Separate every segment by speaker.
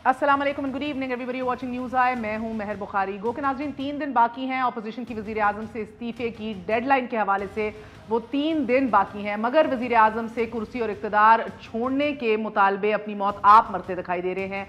Speaker 1: अस्सलाम वालेकुम and good evening everybody watching news आए। मैं हूं मेहर बुखारी। गो के नाज़रीन 3 दिन बाकी हैं अपोजिशन की वज़ीर आज़म से इस्तीफ़े की डेडलाइन के हवाले से। वो 3 दिन बाकी हैं मगर वज़ीर आज़म से कुर्सी और इक़्तिदार छोड़ने के मुतालबे अपनी मौत आप मरते दिखाई दे रहे हैं।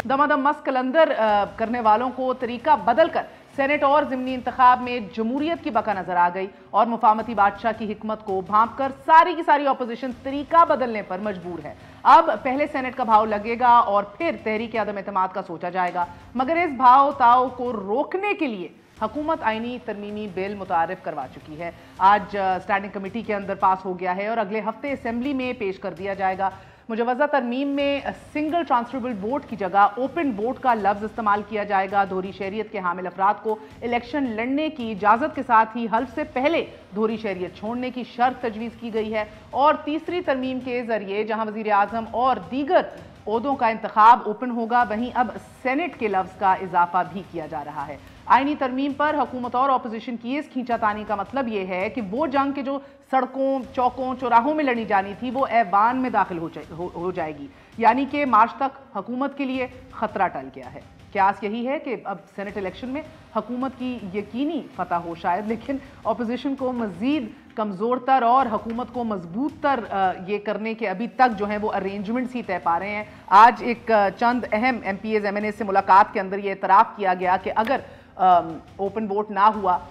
Speaker 1: दमादम मस्त कलंदर करने वालों को तरीका बदल कर सेनेट और ज़िमनी इंतखाब में जमहूरियत की बका नजर आ गई और मुफाहमती बादशाह की हिकमत को भांप कर सारी की सारी अपोजिशन तरीका बदलने पर मजबूर है। अब पहले सेनेट का भाव लगेगा और फिर तहरीक अदम एतमाद का सोचा जाएगा, मगर इस भाव ताव को रोकने के लिए हुकूमत आईनी तरमीमी बिल मुतारिफ करवा चुकी है। आज स्टैंडिंग कमेटी के अंदर पास हो गया है और अगले हफ्ते असेंबली में पेश कर दिया जाएगा। मुजवज़ा तरमीम में सिंगल ट्रांसफरेबल वोट की जगह ओपन वोट का लफ्ज़ इस्तेमाल किया जाएगा। दोहरी शहरियत के हामिल अफराद को इलेक्शन लड़ने की इजाज़त के साथ ही हल्फ से पहले दोहरी शहरियत छोड़ने की शर्त तजवीज़ की गई है। और तीसरी तरमीम के ज़रिए जहाँ वज़ीर आज़म और दीगर ओहदों का इंतखाब ओपन होगा, वहीं अब सेनेट के लफ्ज़ का इजाफा भी किया जा रहा है। आईनी तरमीम पर हुकूमत और अपोजिशन की इस खींचातानी का मतलब ये है कि वो जंग के जो सड़कों, चौकों, चौराहों में लड़ी जानी थी वो ऐवान में दाखिल हो जाएगी, यानी कि मार्च तक हुकूमत के लिए खतरा टल गया है। क्यास यही है कि अब सेनेट इलेक्शन में हुकूमत की यकीनी फतह हो शायद, लेकिन अपोजिशन को मज़ीद कमज़ोर तर और हुकूमत को मजबूत तर ये करने के अभी तक जो है वो अरेंजमेंट्स ही तय पा रहे हैं। आज एक चंद अहम MPs MNA से मुलाकात के अंदर ये इतराफ़ किया गया कि अगर ओपन वोट ना हुआ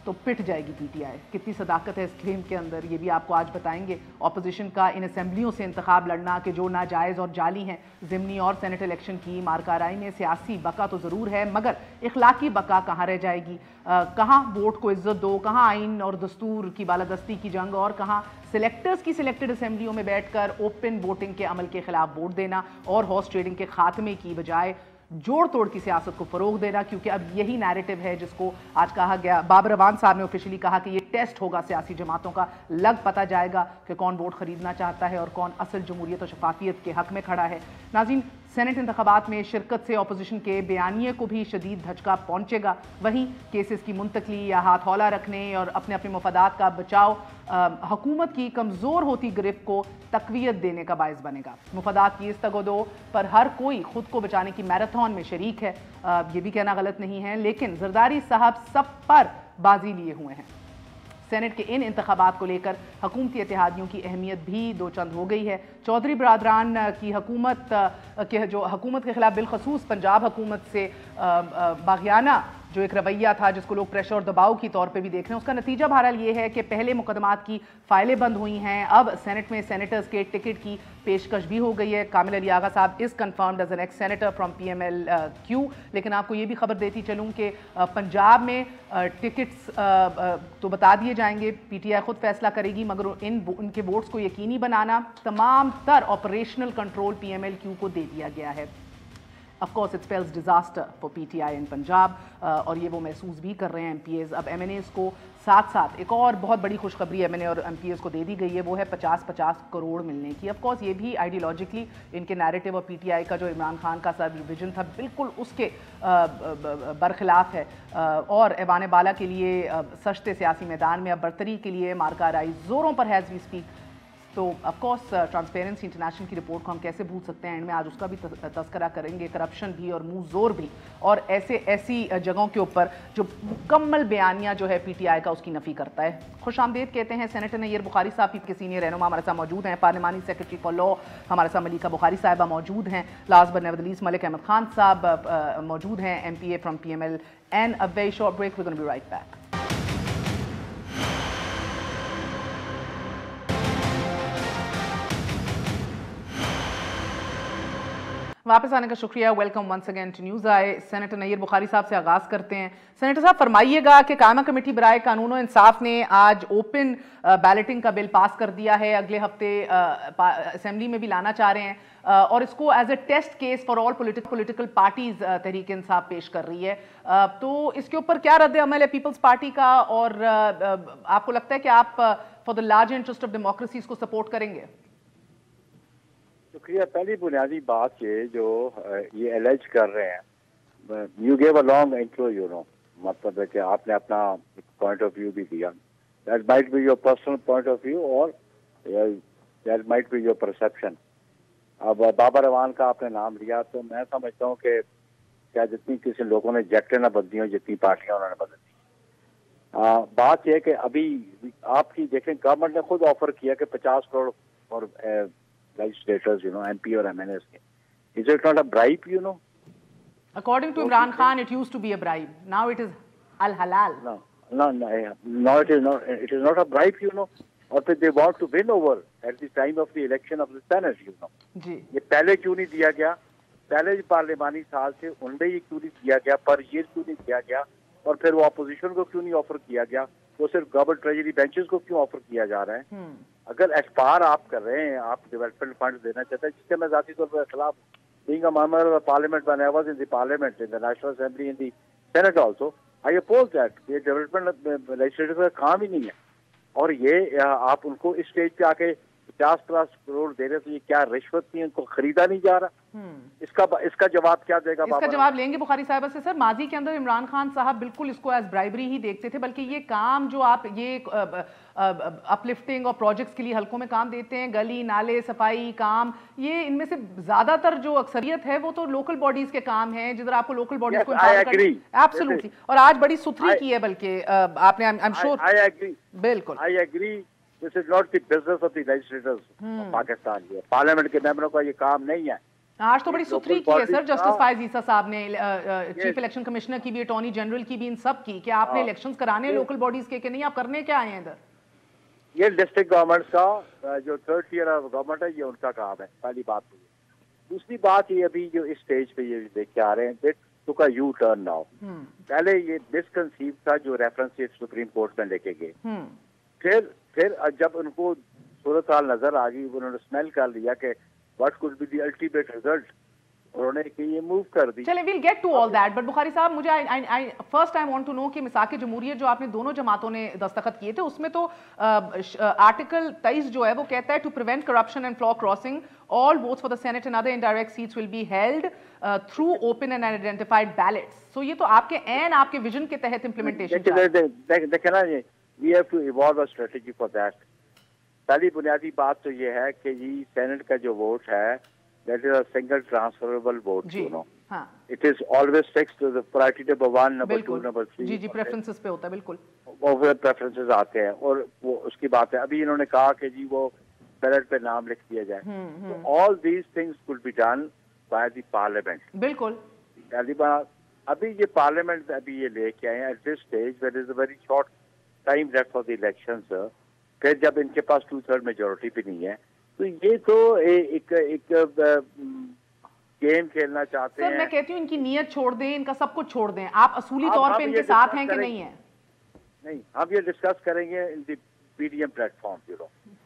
Speaker 1: तो पिट जाएगी PTI। कितनी सदाकत है इस क्लेम के अंदर, ये भी आपको आज बताएंगे। अपोजिशन का इन असेंबलियों से इंतखाब लड़ना कि जो नाजायज़ और जाली हैं, ज़िमनी और सेनेट इलेक्शन की मारकाराई में सियासी बका तो ज़रूर है, मगर इखलाकी बका कहाँ रह जाएगी? कहाँ वोट को इज्जत दो, कहाँ आइन और दस्तूर की बालादस्ती की जंग, और कहाँ सिलेक्टर्स की सिलेक्टेड असेंबलियों में बैठकर ओपन वोटिंग के अमल के खिलाफ वोट देना और हॉर्स ट्रेडिंग के खात्मे की बजाय जोड़ तोड़ की सियासत को फ़रोग देना। क्योंकि अब यही नैरेटिव है जिसको आज कहा गया, बाबर अवान साहब ने ऑफिशियली कहा कि ये टेस्ट होगा सियासी जमातों का, लग पता जाएगा कि कौन वोट खरीदना चाहता है और कौन असल जमहूरियत और शफाफियत के हक में खड़ा है। नाज़रीन, सेनेट इंतखाबात में शिरकत से अपोजिशन के बयानिए को भी शदीद धचका पहुंचेगा। वहीं केसेस की मुंतकली या हाथ हौला रखने और अपने अपने मफादात का बचाव हुकूमत की कमज़ोर होती गिरफ्त को तकवीयत देने का बायस बनेगा। मुफादात की इस तगोदो पर हर कोई खुद को बचाने की मैराथन में शरीक है, ये भी कहना गलत नहीं है, लेकिन जरदारी साहब सब पर बाजी लिए हुए हैं। सेनेट के इन इंतखाबात को लेकर हुकूमती इत्तेहादियों की अहमियत भी दो चंद हो गई है। चौधरी बरादरान की हुकूमत के खिलाफ बिलखसूस पंजाब हुकूमत से बागियाना जो एक रवैया था, जिसको लोग प्रेशर और दबाव की तौर पे भी देख रहे हैं, उसका नतीजा बहरहाल ये है कि पहले मुकदमात की फाइलें बंद हुई हैं। अब सेनेट में सेनेटर्स के टिकट की पेशकश भी हो गई है। कामिल Ali Agha sahab is confirmed as an ex senator from PML-Q। लेकिन आपको ये भी खबर देती चलूँ कि पंजाब में टिकट्स तो बता दिए जाएंगे, PTI खुद फैसला करेगी, मगर इनके वोट्स को यकीनी बनाना, तमाम तर ऑपरेशनल कंट्रोल PML-Q को दे दिया गया है। Of course it spells disaster for PTI in Punjab, और ये वो महसूस भी कर रहे हैं MPs। अब MNAs को साथ साथ एक और बहुत बड़ी खुशखबरी MNA और MPs को दे दी गई है, वो है 50-50 करोड़ मिलने की। ऑफ कोर्स ये भी आइडियोलॉजिकली इनके नैरेटिव और PTI का जो इमरान खान का सब विजन था बिल्कुल उसके बरखिलाफ है, और ऐवान बाला के लिए सश्ते सियासी मैदान में अब बरतरी के लिए मारकाराई जोरों पर है एज वी स्पीक। तो ऑफकोर्स ट्रांसपेरेंसी इंटरनेशनल की रिपोर्ट को हम कैसे भूल सकते हैं, एंड में आज उसका भी तस्करा करेंगे, करप्शन भी और मुंह जोर भी, और ऐसी जगहों के ऊपर जो मुकम्मल बयानिया जो है PTI का उसकी नफ़ी करता है। खुश आमदेद कहते हैं सेनेटर नैयर बुखारी साहब के सीनियर रहनुमा हमारे साथ मौजूद हैं। पार्लिमानी सेक्रेटरी फॉर लॉ हमारे साथ मलिका बुखारी साहिबा मौजूद हैं। Last but never the least Malik Ahmed Khan sahab मौजूद हैं, MPA from PML। And a very short break, we gonna be right back. वापस आने का शुक्रिया। Welcome once again to news आए। सेनेटर नैयर बुखारी साहब से आगाज़ करते हैं। सेनेटर साहब, फरमाइएगा कि कायमा कमेटी बराए कानून और इंसाफ ने आज ओपन बैलेटिंग का बिल पास कर दिया है, अगले हफ्ते असेंबली में भी लाना चाह रहे हैं, और इसको as a test case for all political parties Tehreek Insaf पेश कर रही है। तो इसके ऊपर क्या रद्द अमल है पीपल्स पार्टी का, और आपको लगता है कि आप for the large interest of democracy इसको सपोर्ट करेंगे?
Speaker 2: शुक्रिया। पहली बुनियादी बात ये जो ये एलेज कर रहे हैं, you gave a long intro, मतलब है कि आपने अपना पॉइंट ऑफ व्यू भी दिया। That might be your personal point of view और that might be your perception. اب بابر اعوان کا آپ نے نام لیا تو میں سمجھتا ہوں کہ کیا جتنی کسی لوگوں نے جیکٹیں نہ بدلی ہوں جتنی پارٹیاں انہوں نے بدل دی. بات یہ کہ ابھی آپ کی دیکھیں گورنمنٹ نے خود آفر کیا کہ 50 کروڑ اور لیجسلیٹرز ایم پی اور ایم این ایس کے. Is it not a bribe,
Speaker 1: According to Imran Khan, it used to be a bribe. Now it is al-halal.
Speaker 2: No, it is not. It is not a bribe, Or they want to win over at the time of the election of the Senate,
Speaker 1: جی
Speaker 2: یہ پہلے کیوں نہیں دیا گیا؟ پہلے پارلیمانی سال سے ان میں یہ کیوں نہیں دیا گیا؟ پر یہ کیوں نہیں دیا گیا؟ اور پھر وہ اپوزیشن کو کیوں نہیں آفر کیا گیا؟ وہ صرف گورنمنٹ ٹریجری بینچز کو کیوں آفر کیا جا رہا ہے؟ اگر ایسپار آپ کر رہے ہیں، آپ ڈیولپمنٹ فنڈ دینا چاہتے ہیں، جس کے میں ذاتی طور پر خلاف being a member of the parliament when I was in the parliament, in the National Assembly, in the Senate also, I oppose that. یہ ڈیولپمنٹ لیجسلیٹر کا کام ہی نہیں ہے. اور یہ آپ ان کو اس اسٹیج پہ آ کے 50 کروڑ دے رہے تو یہ کیا رشوت نہیں، ان کو خریدا نہیں جا رہا؟ اس کا جواب کیا دے گا؟
Speaker 1: اس کا جواب لیں گے بخاری صاحبہ سے. سر ماضی کے اندر عمران خان صاحب بالکل اس کو ایز برائبری ہی دیکھتے تھے، بلکہ یہ کام جو آپ یہ اپلفٹنگ اور پروجیکٹس کے لیے حلقوں میں کام دیتے ہیں، گلی نالے صفائی کام، یہ ان میں سے زیادہ تر جو اکثریت ہے وہ تو لوکل باڈیز کے کام ہیں، جدھر آپ کو لوکل باڈیز کو ایبسولوٹلی. اور آج بڑی ستھری کی ہے بلکہ آپ نے بالکل.
Speaker 2: I agree. This is not the business of the legislators of Pakistan. Parliament کے ممبروں کا یہ کام نہیں ہے.
Speaker 1: آج تو بڑی ستھری کی ہے سر جسٹس فائز عیسیٰ صاحب نے، چیف الیکشن کمشنر کی بھی، اٹارنی جنرل کی بھی، ان سب کی، کہ آپ نے الیکشنز کرانے لوکل باڈیز کے کہ نہیں، آپ کرنے کیا آئے ہیں ادھر؟
Speaker 2: یہ ڈسٹرکٹ گورنمنٹ کا جو تھرڈ ٹیئر آف گورنمنٹ ہے، یہ ان کا کام ہے. پہلی بات تو یہ. دوسری بات یہ ابھی جو اس اسٹیج پہ یہ دیکھ کے آ رہے ہیں کا یو ٹرن ناؤ. پہلے یہ مسکنسیو تھا جو ریفرنس سپریم کورٹ میں لے کے گئے. پھر جب ان کو صورتحال نظر آ گئی، انہوں نے اسمیل کر لیا کہ what could be the ultimate result, انہوں نے کہ یہ موو کر دی.
Speaker 1: چلیں well get to all that, but Bukhari sahab مجھے first time want to know کہ مساک جمہوریت جو آپ نے دونوں جماعتوں نے دستخط کیے تھے، اس میں تو آرٹیکل 23 جو ہے وہ کہتا ہے to prevent corruption and floor crossing all votes for the Senate and other indirect seats will be held through open and identified ballots. So یہ تو آپ کے آپ کے ویژن کے تحت امپلیمنٹیشن
Speaker 2: دیکھیں نا، we have to evolve a strategy for that. پہلی بنیادی بات تو یہ ہے کہ یہ سینٹ کا جو ووٹ ہے that is a single transferable vote. It is always fixed to the priority number 1, number 2, number 3.
Speaker 1: G preferences پہ ہوتا ہے. بالکل
Speaker 2: وہ preferences آتے ہیں اور وہ اس کی بات ہے. ابھی انہوں نے کہا کہ جی وہ بیلٹ پہ نام لکھ دیا جائے. All these things could be done by the parliament.
Speaker 1: بالکل.
Speaker 2: ابھی یہ پارلیمنٹ ابھی یہ لے کے آئے ہیں. At this stage there is a very short time left for the elections. پھر جب ان کے پاس 2/3 میجورٹی بھی نہیں ہے تو یہ تو ایک گیم کھیلنا چاہتے ہیں.
Speaker 1: سر میں کہتی ہوں ان کی نیت چھوڑ دیں، ان کا سب کچھ چھوڑ دیں. آپ اصولی طور پہ ان کے ساتھ ہیں کہ نہیں ہیں؟
Speaker 2: نہیں، ہم یہ ڈسکس کریں گے ان دی PDM plate form.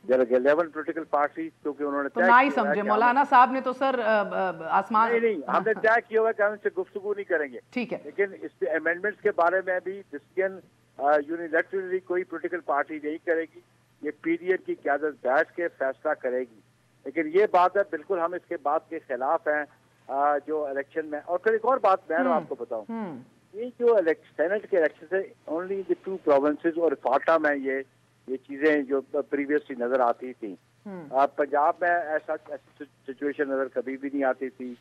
Speaker 2: 11 political party کیونکہ انہوں نے
Speaker 1: تو نہ ہی سمجھے مولانا صاحب نے تو سر آسمان
Speaker 2: نہیں ہم نے طے کیا ہوا کہ ہم ان سے گفتگو نہیں کریں گے.
Speaker 1: ٹھیک ہے،
Speaker 2: لیکن اس کے امینڈمنٹس کے بارے میں بھی ڈسیژن یونیلیٹرلی کوئی پولیٹیکل پارٹی نہیں کرے گی. یہ PDM کی قیادت بیٹھ کے فیصلہ کرے گی. لیکن یہ بات ہے بالکل ہم اس کے بات کے خلاف ہیں جو الیکشن میں. اور پھر ایک اور بات میں آپ کو بتاؤں، یہ جو سینٹ کے الیکشن سے اونلی دی 2 پروونسز اور فاٹا میں یہ چیزیں جو پریویسلی نظر آتی تھیں. پنجاب میں ایسی سچویشن نظر کبھی بھی نہیں آتی تھی.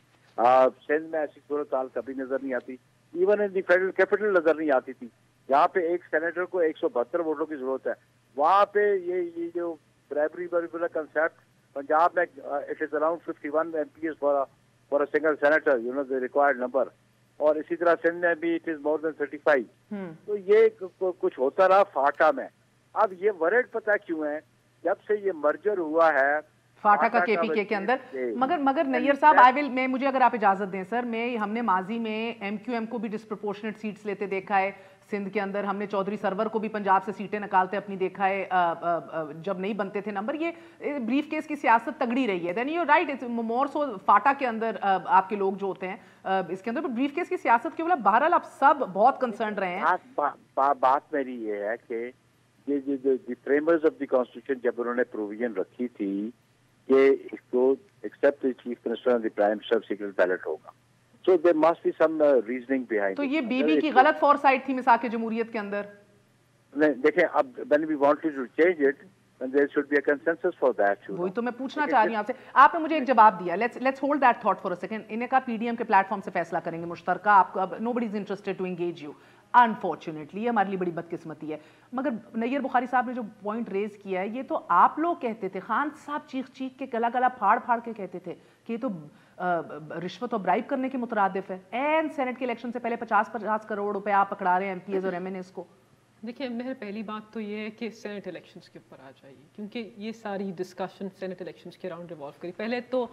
Speaker 2: سندھ میں ایسی صورتحال کبھی نظر نہیں آتی. Even in the federal capital نظر نہیں آتی تھی. جہاں پہ ایک سینیٹر کو 172 ووٹوں کی ضرورت ہے، وہاں پہ یہ جو برائبری والا کنسیپٹ پنجاب میں it is around 51 MPs for a single senator, the required number. اور اسی طرح سندھ میں بھی اٹ از مور دین 35. تو یہ کچھ ہوتا رہا فاٹا میں. اب یہ ورڈ پتہ کیوں ہے، جب سے یہ مرجر ہوا ہے
Speaker 1: فاٹا کا KPK کے اندر. مگر نیئر صاحب میں مجھے اگر آپ اجازت دیں سر، ہم نے ماضی میں MQM کو بھی ڈسپرپورشنٹ سیٹس لیتے دیکھا ہے. سندھ کے اندر ہم نے چودھری سرور کو بھی پنجاب سے سیٹیں نکالتے اپنی دیکھا ہے جب نہیں بنتے تھے نمبر. یہ بریف کیس کی سیاست تگڑی رہی ہے. Then you right, more so FATA کے اندر آپ کے لوگ جو ہوتے ہیں اس کے اندر بریف کیس کی سیاست کے بلا بہرحال آپ سب بہت کنسرنڈ رہے ہیں.
Speaker 2: بات میری یہ ہے کہ دی فریمرز آف دی کانسٹیٹیوشن جب انہوں نے پروویژن رکھی تھی کہ اس کو accept the chief minister and the prime minister secret belt ہوگا. So there must be some reasoning behind it.
Speaker 1: تو یہ بی کی غلط فور سائٹ تھی مساک جمہوریت کے اندر.
Speaker 2: دیکھیں اب when we wanted to change it then there should be a consensus for that.
Speaker 1: वही तो मैं पूछना चाह रही हूँ आपसे, आपने मुझे एक जवाब दिया, let's hold that thought for a second. इन्हें कहा पीडीएम के प्लेटफॉर्म से फैसला करेंगे मुश्तरका, आपको अब nobody is interested to engage you. Unfortunately ये हमारे लिए बड़ी बदकिस्मती है। मगर नैयर बुखारी साहब ने जो पॉइंट रेज किया है, ये तो आप लोग कहते थे, खान साहब चीख चीख के गला गला फाड़ फाड़ के कहते थे कि ये तो रिश्वत और ब्राइब करने के मुतरादिफ है। एंड सेनेट के इलेक्शन से पहले 50 करोड़ रुपए आप पकड़ा रहे हैं एमपीएस और एमएनएस को।
Speaker 3: देखिए मेहर, पहली बात तो ये है कि सेनेट इलेक्शंस के ऊपर आ जाइए, क्योंकि ये सारी डिस्कशन सेनेट इलेक्शंस के अराउंड रिवॉल्व करी। पहले तो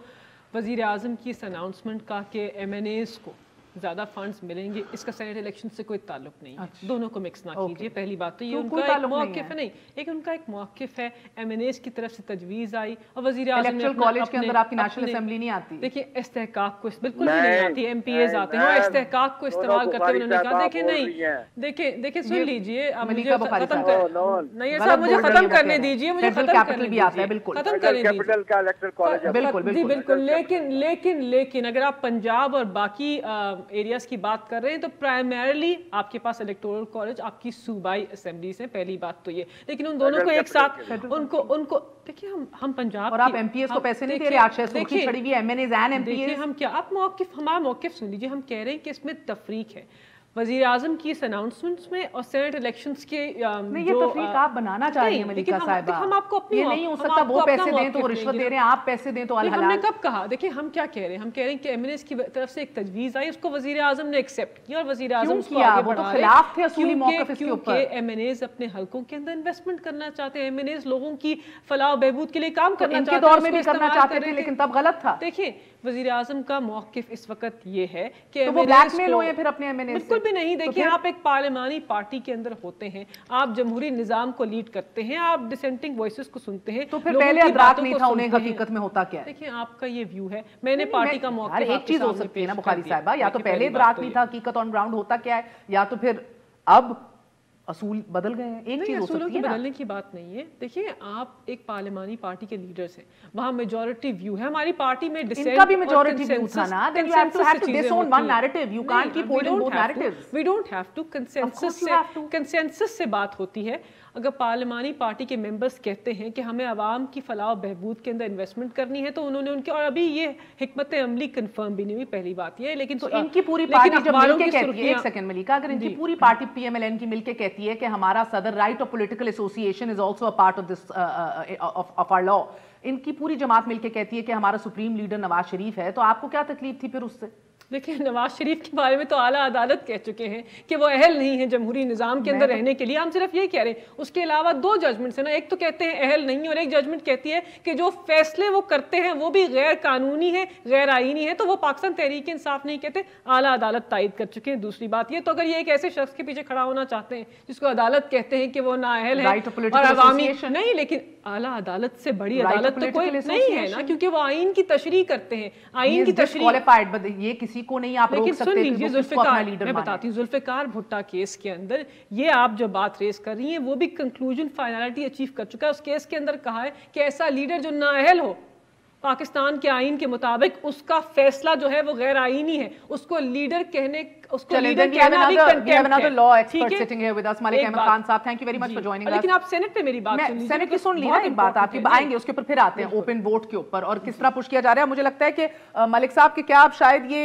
Speaker 3: वज़ीर आज़म की इस अनाउंसमेंट का कि एमएनएस को ज़्यादा फंड्स मिलेंगे, इसका सेनेट इलेक्शन से कोई ताल्लुक नहीं है। दोनों को मिक्स ना कीजिए। पहली बात तो ये उनका एक मौक़िफ़ है, नहीं लेकिन उनका एक मौक़िफ़ है, एमएनएस की तरफ से तजवीज़ आई और वज़ीर आज़म ने
Speaker 1: कॉलेज के अंदर आपकी नेशनल असेंबली नहीं आती।
Speaker 3: देखिए इस्तेहकाक को बिल्कुल भी नहीं आती, एमपीएस आते हैं, और इस्तेहकाक को इस्तेमाल करते हुए उन्होंने कहा देखिए नहीं, देखिए सुन लीजिए, अब मुझे खत्म कर नहीं साहब, मुझे खत्म करने दीजिए, मुझे खत्म करने दीजिए, खत्म करने दीजिए। बिल्कुल, लेकिन अगर आप पंजाब और बाकी एरियाज की बात कर रहे हैं तो प्राइमरीली आपके पास इलेक्टोरल कॉलेज आपकी सूबाई असेंबलीज हैं, पहली बात तो ये। लेकिन उन दोनों को एक साथ उनको देखिए, हम पंजाब
Speaker 1: और आप एमपीएस को पैसे नहीं दे रहे, आज सुर्खी चढ़ी हुई एमएनएस एंड एमपीएस।
Speaker 3: हम क्या, आप हमारा मौक़िफ़ सुन लीजिए, हम कह रहे हैं कि इसमें तफरीक है वज़ीर आज़म की इस अनाउंसमेंट्स में और सेनेट इलेक्शंस के
Speaker 1: नहीं, ये तफरीक आप बनाना चाह रही हैं मलिका साहिबा।
Speaker 3: हम आपको अपनी,
Speaker 1: ये नहीं हो सकता वो पैसे दें तो वो रिश्वत दे रहे हैं, आप पैसे दें तो अल हलाल।
Speaker 3: हमने कब कहा? देखिए हम क्या कह रहे हैं, हम कह रहे हैं कि एमएनएस की तरफ से एक तजवीज़ आई, उसको वज़ीर आज़म ने एक्सेप्ट किया और वज़ीर आज़म उसको आगे बढ़ा रहे हैं, क्योंकि एमएनएस अपने हलकों के अंदर इन्वेस्टमेंट करना चाहते हैं, एमएनएस लोगों की फलाह बहबूद के लिए काम करना चाहते हैं।
Speaker 1: इनके दौर में भी करना चाहते थे लेकिन तब गलत था।
Speaker 3: देखिए वज़ीर आज़म का मौक़िफ़ इस वक्त ये है कि
Speaker 1: वो ब्लैकमेल हुए फिर अपने एमएनएस।
Speaker 3: बिल्कुल भी नहीं। देखिए आप एक पार्लिमानी पार्टी के अंदर होते हैं, आप जमहूरी निज़ाम को लीड करते हैं, आप डिसेंटिंग वॉइसेस को सुनते हैं,
Speaker 1: तो फिर पहले अदराक नहीं था उन्हें हकीकत में होता क्या है?
Speaker 3: देखिए आपका ये व्यू है, मैंने पार्टी का मौक़िफ़
Speaker 1: एक चीज हो सकती है ना बुखारी साहिबा, या तो पहले अदराक नहीं था हकीकत ऑन ग्राउंड होता क्या है, या तो फिर अब असूल बदल गए हैं। एक चीज हो सकती है ना,
Speaker 3: बदलने की बात नहीं है। देखिए आप एक पार्लिमानी पार्टी के लीडर्स हैं, वहां मेजॉरिटी व्यू है, हमारी पार्टी में
Speaker 1: इनका भी मेजॉरिटी व्यू था ना, then you have to disown one narrative, you can't keep holding both narratives.
Speaker 3: We don't have to, consensus से बात होती है। अगर पार्लिमानी पार्टी के मेंबर्स कहते हैं कि हमें आवाम की फलाह बहबूद के अंदर इन्वेस्टमेंट करनी है तो उन्होंने उनके, और अभी ये हिकमत अमली कंफर्म भी नहीं हुई, पहली बात ये। लेकिन
Speaker 1: तो इनकी पूरी पार्टी जब मिलके कहती है, एक सेकंड मलिका, अगर इनकी पूरी पार्टी पीएमएलएन की मिलके कहती है कि हमारा सदर right of political association is also a part of this of our law, इनकी पूरी जमात मिलके कहती है कि हमारा सुप्रीम लीडर नवाज शरीफ है, तो आपको क्या तकलीफ थी फिर उससे?
Speaker 3: देखिए नवाज शरीफ के बारे में तो आला अदालत कह चुके हैं कि वो अहल नहीं है जमहूरी निज़ाम के अंदर रहने के लिए। हम सिर्फ ये कह रहे हैं, उसके अलावा दो जजमेंट्स हैं ना, एक तो कहते हैं अहल नहीं है और एक जजमेंट कहती है कि जो फैसले वो करते हैं वो भी गैर कानूनी है, गैर आईनी है, तो वो पाकिस्तान तहरीक इंसाफ नहीं कहते, आला अदालत तायद कर चुके हैं। दूसरी बात ये, तो अगर ये एक ऐसे शख्स के पीछे खड़ा होना चाहते हैं जिसको अदालत कहते हैं कि वो नाअहल है और अवामी नहीं, लेकिन आला अदालत से बड़ी अदालत तो कोई नहीं है ना, क्योंकि वो आइन की तशरीह करते हैं, आइन की तशरीह।
Speaker 1: ये किसी को नहीं आप रोक सकते,
Speaker 3: मैं बताती हूँ जुल्फिकार भुट्टा केस के अंदर ये आप जो बात रेस कर रही हैं वो भी कंक्लूजन फाइनलिटी अचीव कर चुका है। उस केस के अंदर कहा है कि ऐसा लीडर जो नाअहल हो पाकिस्तान के आइन के मुताबिक, उसका फैसला जो है वो गैर आईनी है, उसको लीडर कहने, उसको लीडर कहना भी कंटेम्प्ट है।
Speaker 1: Law expert sitting here with us, Malik Ahmed Khan sahab, thank you very much for joining us.
Speaker 3: लेकिन आप सेनेट पे मेरी बात सुन लीजिए,
Speaker 1: सेनेट की सुन ली ना एक बात आपकी, आएंगे उसके ऊपर फिर आते हैं ओपन वोट के ऊपर और किस तरह पुश किया जा रहा है। मुझे लगता है कि मलिक साहब कि क्या आप शायद ये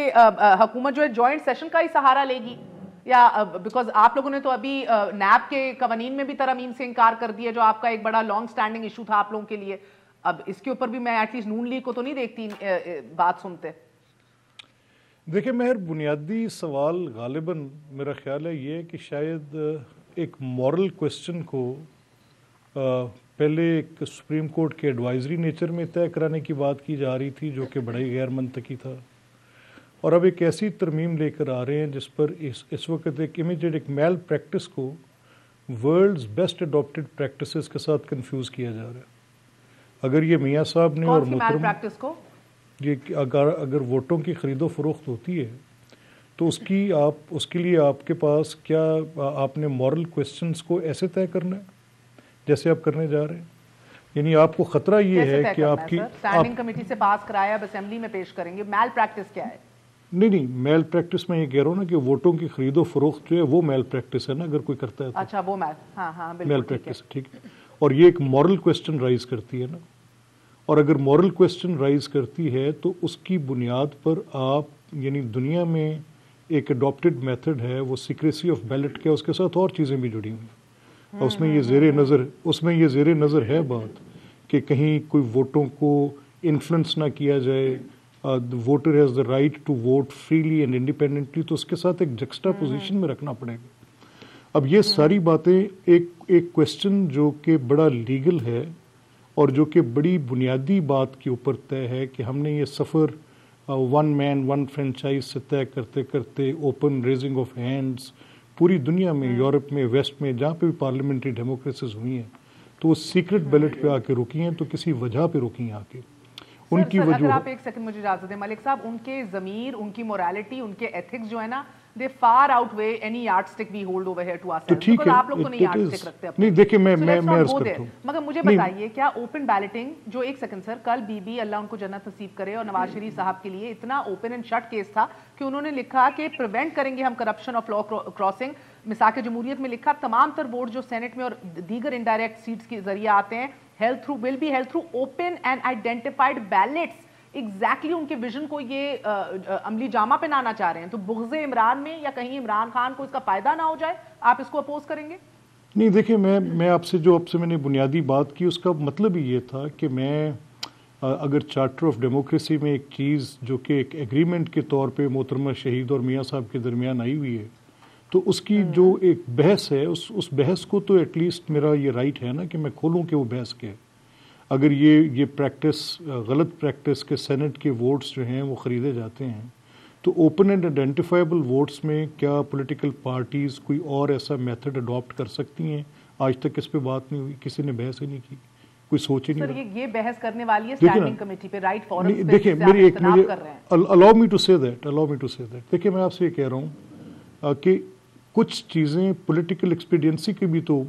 Speaker 1: हुकूमत जो है जॉइंट सेशन का ही सहारा लेगी, या बिकॉज आप लोगों ने तो अभी नैब के कवानीन में भी तरमीम से इनकार कर दिया, जो आपका एक बड़ा लॉन्ग स्टैंडिंग इशू था आप लोगों के लिए। अब इसके ऊपर भी मैं एटलीस्ट नून लीग को तो नहीं देखती बात सुनते।
Speaker 4: देखिए मेहर, बुनियादी सवाल गालिबन मेरा ख्याल है ये कि शायद एक मॉरल क्वेश्चन को पहले एक सुप्रीम कोर्ट के एडवाइजरी नेचर में तय कराने की बात की जा रही थी, जो कि बड़ा ही गैर मंतकी था, और अब एक ऐसी तरमीम लेकर आ रहे हैं जिस पर इस वक्त एक इमीडिएट एक मैल प्रैक्टिस को वर्ल्ड्स बेस्ट अडॉप्टेड प्रैक्टिसेस के साथ कंफ्यूज किया जा रहा है। अगर ये मियाँ साहब ने और
Speaker 1: प्रैक्टिस को
Speaker 4: ये अगर वोटों की खरीदो फरोख्त होती है तो उसके लिए आपके पास क्या आपने मॉरल क्वेश्चंस को ऐसे तय करना है जैसे आप करने जा रहे हैं? यानी आपको खतरा ये है कि आपकी
Speaker 1: स्टैंडिंग कमेटी से पास कराया, अब असेंबली में पेश करेंगे, मैल प्रैक्टिस क्या है?
Speaker 4: नहीं, मैल प्रैक्टिस में ये कह रहा हूँ ना कि वोटों की खरीदो फरोख्त जो है वो मैल प्रैक्टिस है ना, अगर कोई करता है तो।
Speaker 1: अच्छा, वो मैल, हाँ बिल्कुल
Speaker 4: मैल प्रैक्टिस, ठीक है। اور یہ ایک مورل کویسچن رائز کرتی ہے نا، اور اگر مورل کویسچن رائز کرتی ہے تو اس کی بنیاد پر آپ یعنی دنیا میں ایک اڈاپٹڈ میتھڈ ہے وہ سیکریسی آف بیلٹ کے، اس کے ساتھ اور چیزیں بھی جڑی ہوئی ہیں، اس میں یہ زیر نظر ہے بات کہ کہیں کوئی ووٹوں کو انفلوئنس نہ کیا جائے، voter has the right to vote freely and independently, تو اس کے ساتھ ایک جکسٹا پوزیشن میں رکھنا پڑے گا۔ اب یہ ساری باتیں ایک کویسچن جو کہ بڑا لیگل ہے اور جو کہ بڑی بنیادی بات کے اوپر طے ہے کہ ہم نے یہ سفر ون مین ون فرینچائز سے طے کرتے کرتے اوپن ریزنگ آف ہینڈز پوری دنیا میں، یورپ میں، ویسٹ میں، جہاں پہ بھی پارلیمنٹری ڈیموکریسیز ہوئی ہیں تو وہ سیکرٹ بیلٹ پہ آ کے رکی ہیں، تو کسی وجہ پہ رکی ہیں آ کے ان کی وجہ۔
Speaker 1: اگر آپ ایک سیکنڈ مجھے اجازت دیں ملک صاحب، ان کے ضمیر، ان کی موریلٹی، ان کے ایتھکس جو ہے نا، they far outweigh any yardstick we hold over here to our self, because آپ لوگ تو نہیں یارڈ سٹک رکھتے اپنے۔
Speaker 4: نہیں دیکھیں میں عرض کرتا ہوں،
Speaker 1: مگر مجھے بتائیے کیا اوپن بیلٹنگ جو ایک سیکنڈ سر، کل بی بی اللہ ان کو جنت نصیب کرے اور نواز شریف صاحب کے لیے اتنا اوپن اینڈ شٹ کیس تھا کہ انہوں نے لکھا کہ پریونٹ کریں گے ہم کرپشن آف لا کراسنگ، مساق جمہوریت میں لکھا تمام تر ووٹ جو سینٹ میں اور دیگر انڈائریکٹ سیٹس کے ذریعے آتے ہیں will be held through open and identified ballots۔ Exactly ان کے ویژن کو یہ عملی جامہ پہنانا چاہ رہے ہیں، تو بغض عمران میں یا کہیں عمران خان کو اس کا فائدہ نہ ہو جائے، آپ اس کو اپوز کریں گے؟
Speaker 4: نہیں دیکھیں، میں آپ سے میں نے بنیادی بات کی اس کا مطلب ہی یہ تھا کہ میں اگر چارٹر آف ڈیموکریسی میں ایک چیز جو کہ ایک ایگریمنٹ کے طور پہ محترمہ شہید اور میاں صاحب کے درمیان آئی ہوئی ہے، تو اس کی جو ایک بحث ہے اس بحث کو تو ایٹ لیسٹ میرا یہ رائٹ ہے نا کہ میں کھولوں کہ وہ بحث کیا ہے۔ اگر یہ پریکٹس غلط پریکٹس کے سینٹ کے ووٹس جو ہیں وہ خریدے جاتے ہیں، تو اوپن اینڈ آئیڈینٹیفائبل ووٹس میں کیا پولیٹیکل پارٹیز کوئی اور ایسا میتھڈ اڈاپٹ کر سکتی ہیں؟ آج تک اس پہ بات نہیں ہوئی، کسی نے بحث ہی نہیں کی، کوئی سوچ ہی نہیں
Speaker 1: سر یہ بحث کرنے والی ہے اسٹینڈنگ کمیٹی پہ، رائٹ فورم پہ،
Speaker 4: دیکھیں میری ایک allow me to say that دیکھیں میں آپ سے یہ کہہ رہا ہوں کہ کچھ چیزیں پولیٹیکل ایکسپیڈینسی کی بھی تو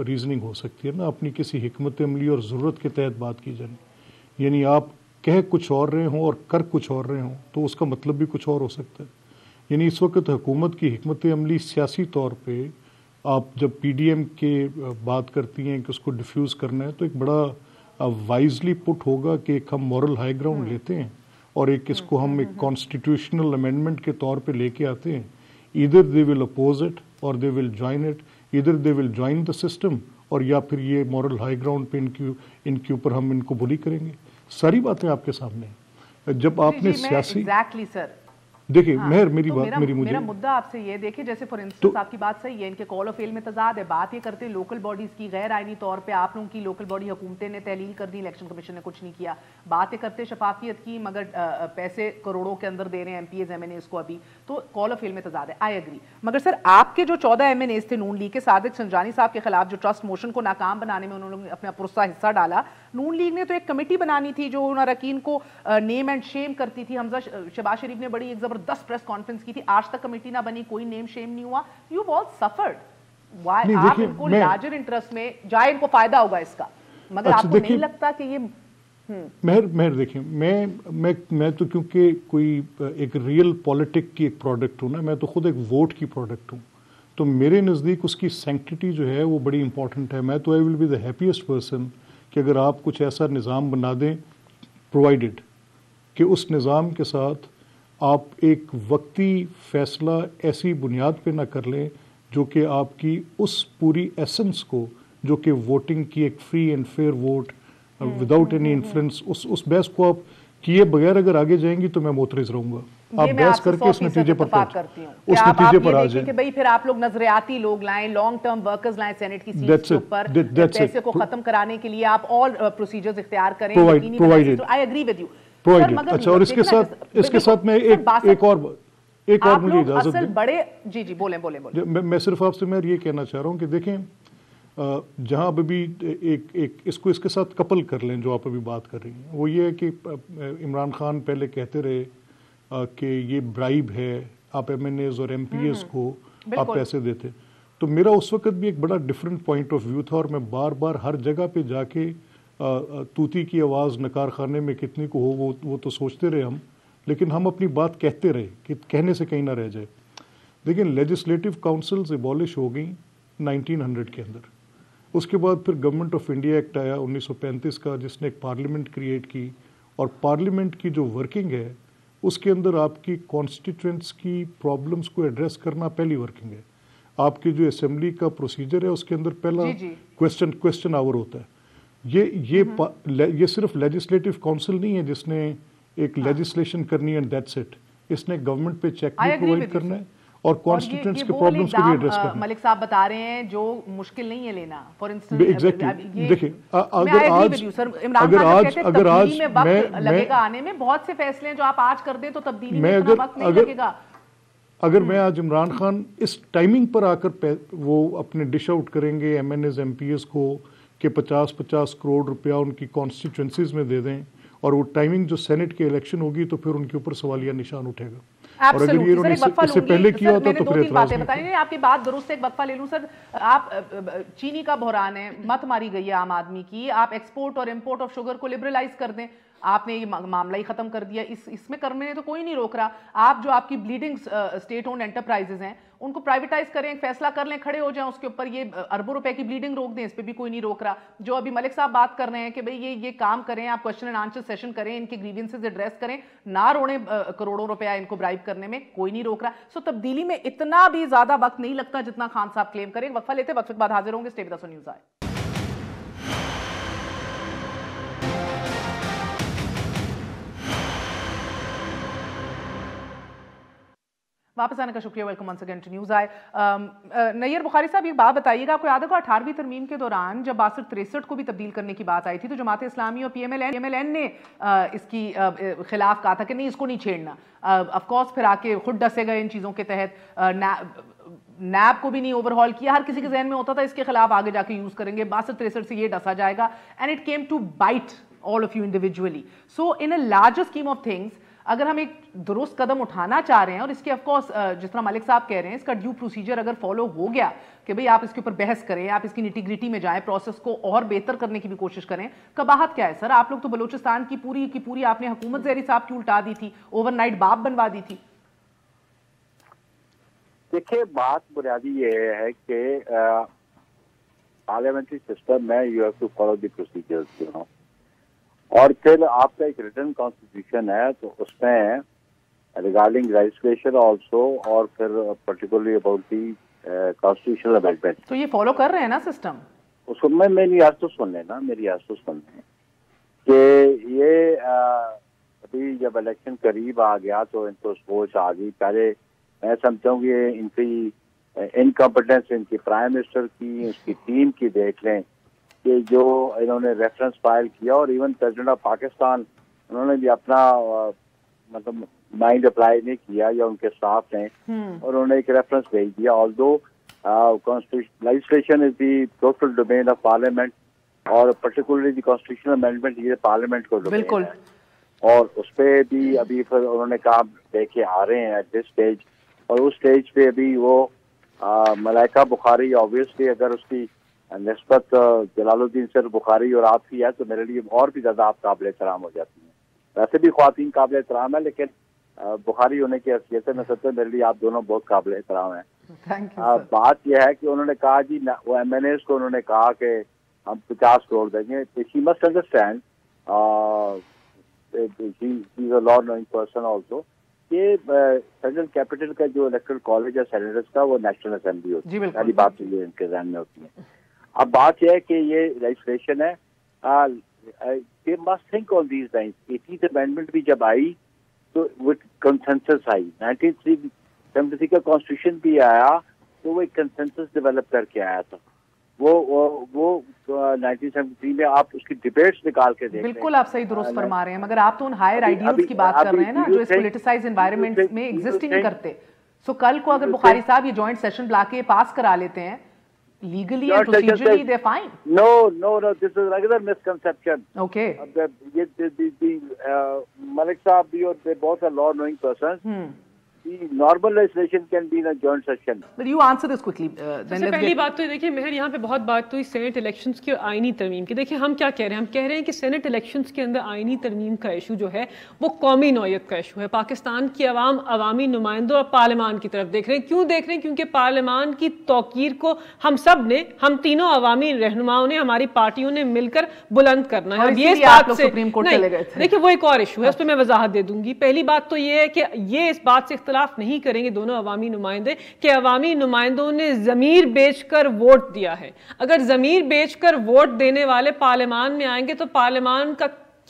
Speaker 4: ریزننگ ہو سکتی ہے نا، اپنی کسی حکمت عملی اور ضرورت کے تحت بات کی جائے، یعنی آپ کہہ کچھ اور رہے ہوں اور کر کچھ اور رہے ہوں تو اس کا مطلب بھی کچھ اور ہو سکتا ہے۔ یعنی اس وقت حکومت کی حکمت عملی سیاسی طور پہ آپ جب پی ڈی ایم کے بات کرتی ہیں کہ اس کو ڈیفیوز کرنا ہے، تو ایک بڑا وائزلی پٹ ہوگا کہ ایک ہم مورل ہائی گراؤنڈ لیتے ہیں اور ایک اس کو ہم ایک کانسٹیٹیوشنل امینڈمنٹ کے طور پہ لے کے آتے ہیں۔ either they will oppose it or they will join it, either they will join the system اور یا پھر یہ مورل ہائی گراؤنڈ پہ ان کے اوپر ہم ان کو بلی کریں گے۔ ساری باتیں آپ کے سامنے ہیں۔ جب آپ نے سیاسی دیکھیں مہر میری بات
Speaker 1: میرا مدعا آپ سے یہ دیکھیں، جیسے فار انسٹنس آپ کی بات صحیح ہے، ان کے کال آف فیل میں تضاد ہے، بات یہ کرتے لوکل باڈیز کی، غیر آئینی طور پہ آپ لوگوں کی لوکل باڈی حکومتیں نے تحلیل کر دی، الیکشن کمیشن نے کچھ نہیں کیا، بات یہ کرتے شفافیت کی، مگر پیسے کروڑوں کے اندر دے رہے ہیں MPAs MNAs کو ابھی، تو کال آف فیل میں تضاد ہے، آئی ایگری۔ مگر سر آپ کے جو 14 ایم این ایز تھے نون لیگ کے، صادق سنجانی صاحب کے خلاف جو ٹرسٹ موشن کو ناکام بنانے میں انہوں نے اپنا پرسہ حصہ ڈالا، نون لیگ نے تو ایک کمیٹی بنانی تھی جو ان اراکین کو نیم اینڈ شیم کرتی تھی، حمزہ شہباز شریف نے بڑی ایک زبردست پریس کانفرنس کی تھی، آج تک کمیٹی نہ بنی، کوئی نیم شیم نہیں ہوا، یو آل سفرڈ، آپ ان کو لارجر انٹرسٹ میں جائے، ان کو فائدہ ہوگا اس کا، مگر آپ کو نہیں لگتا کہ یہ
Speaker 4: مہر دیکھیں میں تو کیونکہ کوئی ایک ریئل پولیٹک کی ایک پروڈکٹ ہوں نا، میں تو خود ایک ووٹ کی پروڈکٹ ہوں، تو میرے نزدیک اس کی سینکٹیٹی جو ہے وہ بڑی امپورٹنٹ ہے۔ میں تو I will be the happiest person کہ اگر آپ کچھ ایسا نظام بنا دیں، پرووائڈڈ کہ اس نظام کے ساتھ آپ ایک وقتی فیصلہ ایسی بنیاد پہ نہ کر لیں جو کہ آپ کی اس پوری ایسنس کو، جو کہ ووٹنگ کی ایک free and fair vote without any influence, اس بحث کو آپ کیے بغیر اگر آگے جائیں گی تو میں معترض رہوں گا۔ آپ بحث کر کے اس نتیجے پر
Speaker 1: کہ بھئی پھر آپ لوگ نظریاتی لوگ لائیں، لانگ ٹرم ورکرز لائیں سینٹ کی سیٹس کے اوپر، پیسے کو ختم کرانے کے لیے آپ آل پروسیجرز اختیار کریں، I agree with you۔
Speaker 4: اچھا، اور اس کے ساتھ میں ایک اور مجھے اجازت دیں،
Speaker 1: جی بولیں۔
Speaker 4: میں صرف آپ سے میں یہ کہنا چاہ رہا ہوں کہ دیکھیں جہاں ابھی اس کو اس کے ساتھ کپل کر لیں جو آپ ابھی بات کر رہی ہیں، وہ یہ ہے کہ عمران خان پہلے کہتے رہے کہ یہ برائب ہے، آپ ایم این ایز اور ایم پی ایز کو آپ پیسے دیتے، تو میرا اس وقت بھی ایک بڑا ڈفرینٹ پوائنٹ آف ویو تھا، اور میں بار بار ہر جگہ پہ جا کے توتی کی آواز نکار خانے میں کتنی کو ہو وہ تو سوچتے رہے ہم، لیکن ہم اپنی بات کہتے رہے کہ کہنے سے کہیں نہ رہ جائے۔ لیکن لیجسلیٹو کاؤنسلز ایبالش ہو گئیں 1900 کے اندر، उसके बाद फिर गवर्नमेंट ऑफ इंडिया एक्ट आया 1935 का, जिसने एक पार्लियामेंट क्रिएट की, और पार्लियामेंट की जो वर्किंग है उसके अंदर आपकी कॉन्स्टिट्यूएंट्स की प्रॉब्लम्स को एड्रेस करना पहली वर्किंग है। आपकी जो असेंबली का प्रोसीजर है उसके अंदर पहला क्वेश्चन आवर होता है। ये सिर्फ लेजिस्लेटिव काउंसिल नहीं है जिसने एक लेजिस्लेशन करनी है एंड दैट्स इट। इसने गवर्नमेंट पे चेक भी प्रोवाइड करना है और कॉन्स्टिट्यूएंट्स के प्रॉब्लम्स को भी एड्रेस करना है।
Speaker 1: मलिक साहब बता रहे हैं जो मुश्किल नहीं है लेना। फॉर इंस्टेंस
Speaker 4: एग्जैक्टली, देखिए
Speaker 1: अगर आज मैं लगेगा आने में, बहुत से फैसले हैं जो आप आज कर दें तो तब्दीली में इतना वक्त नहीं लगेगा।
Speaker 4: अगर मैं आज इमरान खान इस टाइमिंग पर आकर वो अपने डिश आउट करेंगे एमएनएस एमपीएस को कि 50-50 करोड़ रुपया उनकी कॉन्स्टिट्यूएंसीज में दे दें, और वो टाइमिंग जो सेनेट के इलेक्शन होगी तो फिर उनके ऊपर सवालिया निशान उठेगा। और अगर ये उन्होंने इससे पहले किया होता तो फिर एतराज नहीं
Speaker 1: बताइए। आपकी बात दुरुस्त, एक वक्फा ले लूं सर। आप चीनी का बहरान है, मत मारी गई है आम आदमी की, आप एक्सपोर्ट और इंपोर्ट ऑफ शुगर को लिबरलाइज कर दें, आपने ये मामला ही खत्म कर दिया। इसमें करने तो कोई नहीं रोक रहा। आप जो आपकी ब्लीडिंग स्टेट ओन्ड एंटरप्राइजेज हैं उनको प्राइवेटाइज करें, एक फैसला कर लें, खड़े हो जाएं उसके ऊपर, ये अरबों रुपए की ब्लीडिंग रोक दें, इस पे भी कोई नहीं रोक रहा। जो अभी मलिक साहब बात कर रहे हैं कि भाई ये काम करें, आप क्वेश्चन एंड आंसर सेशन करें, इनके ग्रीवेंसेस एड्रेस करें, ना रोने करोड़ों रुपया इनको ब्राइब करने में, कोई नहीं रोक रहा। सो तब्दीली में इतना भी ज्यादा वक्त नहीं लगता जितना खान साहब क्लेम करें। वक्फा लेते वक्त बाद हाजिर होंगे। Stay with us on news आए। वापस आने का शुक्रिया। Welcome once again to news आए। नैयर बुखारी साहब, एक बात बताइएगा, आपको याद होगा 18वीं तरमीम के दौरान जब 62-63 को भी तब्दील करने की बात आई थी तो जमात इस्लामी और पीएमएलएन ने इसकी खिलाफ कहा था कि नहीं, इसको नहीं छेड़ना। ऑफ कोर्स फिर आके खुद डसे गए इन चीज़ों के तहत। नैब को भी नहीं ओवरहॉल किया। हर किसी के जहन में होता था इसके खिलाफ आगे जाके यूज करेंगे, 62-63 से ये डसा जाएगा, and it came to bite all of you individually. So in a larger scheme of things, अगर हम एक दुरुस्त कदम उठाना चाह रहे हैं, और इसके ऑफकोर्स जिस तरह मलिक साहब कह रहे हैं, इसका ड्यू प्रोसीजर अगर फॉलो हो गया कि भाई आप इसके ऊपर बहस करें, आप इसकी निटिग्रिटी में जाएं, प्रोसेस को और बेहतर करने की भी कोशिश करें, कबाहत क्या है सर? आप लोग तो बलूचिस्तान की पूरी आपने हुकूमत ज़हरी साहब की उल्टा दी थी, ओवरनाइट बाप बनवा दी थी।
Speaker 2: देखिए, बात बुनियादी ये है कि पार्लियामेंट्री सिस्टम में you have to follow the procedures, you know, और फिर आपका एक रिटन कॉन्स्टिट्यूशन है तो उसमें रिगार्डिंग रजिस्ट्रेशन ऑल्सो, और फिर particularly about the constitutional amendment,
Speaker 1: तो ये फॉलो कर रहे हैं ना सिस्टम?
Speaker 2: उसको मेरी आज तो सुन लेना, मेरी आज तो सुन लें कि ये अभी जब इलेक्शन करीब आ गया तो इनको सोच आ गई। पहले मैं समझता हूँ कि इनकी इनकम्पिटेंस इनकी प्राइम मिनिस्टर की, उसकी टीम की देख लें कि जो इन्होंने रेफरेंस फाइल किया, और इवन प्रेसिडेंट ऑफ पाकिस्तान उन्होंने भी अपना मतलब माइंड अप्लाई नहीं किया, या उनके स्टाफ ने, और उन्होंने एक रेफरेंस भेज दिया। Although legislation is the total domain of parliament, और पर्टिकुलरली द कॉन्स्टिट्यूशनल अमेंडमेंट ये पार्लियामेंट को डोमेन है, और उस पर भी अभी फिर उन्होंने कहा देखे आ रहे हैं एट दिस स्टेज। और उस स्टेज पे अभी वो मलाइका बुखारी, ऑब्वियसली अगर उसकी निस्बत जलालुद्दीन सर बुखारी और आपकी है तो मेरे लिए और भी ज़्यादा आप काबिल एहतराम हो जाती हैं। वैसे भी ख्वातीन काबिल एहतराम है, लेकिन बुखारी होने की हैसियत से मैं सोचता हूँ मेरे लिए आप दोनों बहुत काबिल एहतराम हैं। बात यह है कि उन्होंने कहा जी, वो एमएनएस को उन्होंने कहा कि हम 50 करोड़ देंगे। She must understand, she is a law knowing person also, कि फेडरल कैपिटल का जो इलेक्टोरल कॉलेज है सेनेटर्स का, वो नेशनल असेंबली होती है। पहली बात ये इनके ज़हन में होती है। अब बात यह है कि ये रजिस्ट्रेशन है, they must think on these lines. 18th amendment भी जब आई तो विद कंसेंसस आई, 1973 का कॉन्स्टिट्यूशन भी आया तो वो एक कंसेंसस डेवलप करके आया था। वो 1973 में आप उसकी डिबेट्स निकाल के देख,
Speaker 1: बिल्कुल आप सही दुरुस्त फरमा रहे हैं, मगर आप तो उन हायर आइडियल्स की बात कर रहे हैं ना जो इस पॉलिटिसाइज्ड एनवायरनमेंट में एग्जिस्ट ही नहीं करते। सो कल को अगर बुखारी साहब ये जॉइंट सेशन बुला के पास करा लेते हैं, legally and procedurally they're fine.
Speaker 2: No, this is another misconception.
Speaker 1: Okay.
Speaker 2: ये Malik साहब भी और they both are law knowing persons. the normal legislation can be in a joint session.
Speaker 1: But you answer this quickly.
Speaker 3: सबसे पहली बात तो देखिए मेहर, यहाँ पे बहुत बात हुई सेनेट इलेक्शंस की आईनी तरमीम की। देखिए हम क्या कह रहे हैं, हम कह रहे हैं कि सेनेट इलेक्शंस के अंदर आईनी तरमीम का इशू जो है वो कौमी नौयत का इशू है। पाकिस्तान की आवाम अवामी नुमाइंदों और पार्लियामान की तरफ देख रहे हैं। क्यों देख रहे हैं? क्योंकि पार्लियामान की तौकीर को हम सब ने, हम तीनों अवामी रहनुमाओं ने, हमारी पार्टियों ने मिलकर बुलंद करना है। ये इस बात से देखिए वो एक और इशू है, उस पर मैं वजाहत दे दूंगी। पहली बात तो ये है कि ये इस बात से इख्तलाफ नहीं करेंगे दोनों अवामी नुमाइंदे कि अवामी नुमाइंदों ने ज़मीर बेचकर वोट दिया है। अगर ज़मीर बेचकर वोट देने वाले पार्लियामान में आएंगे तो पार्लियामान